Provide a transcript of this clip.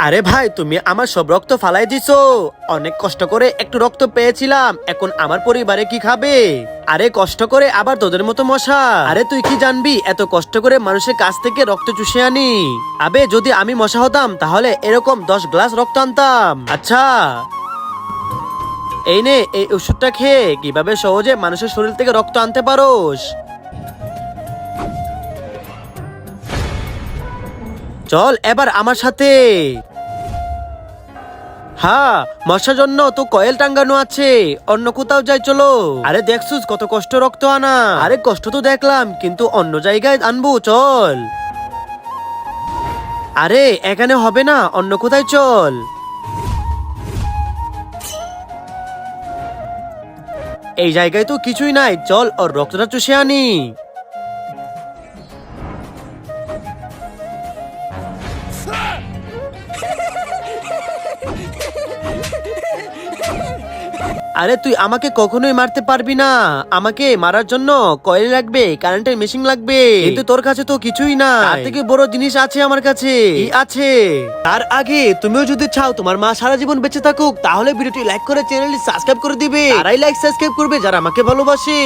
আরে ভাই, তুমি আমার সব রক্ত ফালাই দিছো। অনেক কষ্ট করে একটু রক্ত পেয়েছিলাম, এখন আমার পরিবারে কি খাবে? আরে কষ্ট করে আবার তোদের মতো মশা। আরে তুই কি জানবি এত কষ্ট করে মানুষের কাছ থেকে রক্ত চুষে আনি? আবে যদি আমি মশা হতাম তাহলে এরকম 10 গ্লাস রক্ত আনতাম। আচ্ছা এই নে, এই ওষুধটা খেয়ে কিভাবে সহজে মানুষের শরীর থেকে রক্ত আনতে পারোস। চল এবার আমার সাথে। হ্যাঁ, মশার জন্য তো কয়েল টাঙ্গানো আছে, অন্য কোথাও যাই চলো। আরে দেখছুস কত কষ্ট রক্ত আনা। আরে কষ্ট তো দেখলাম, কিন্তু অন্য জায়গায় আনবো, চল। আরে এখানে হবে না, অন্য কোথায় চল। এই জায়গায় তো কিছুই নাই, চল ওর রক্তটা চুষে আনি। আরে তুই আমাকে কখনোই মারতে পারবি না। আমাকে মারার জন্য কয়েল লাগবে, কারেন্টের মেশিন লাগবে, কিন্তু তোর কাছে তো কিছুই না। তার থেকে বড় জিনিস আছে আমার কাছে। কি আছে? তার আগে তুমিও যদি চাও তোমার মা সারা জীবন বেঁচে থাকুক, তাহলে ভিডিওটি লাইক করে চ্যানেলটি সাবস্ক্রাইব করে দিবে। তারাই লাইক সাবস্ক্রাইব করবে যারা আমাকে ভালোবাসে।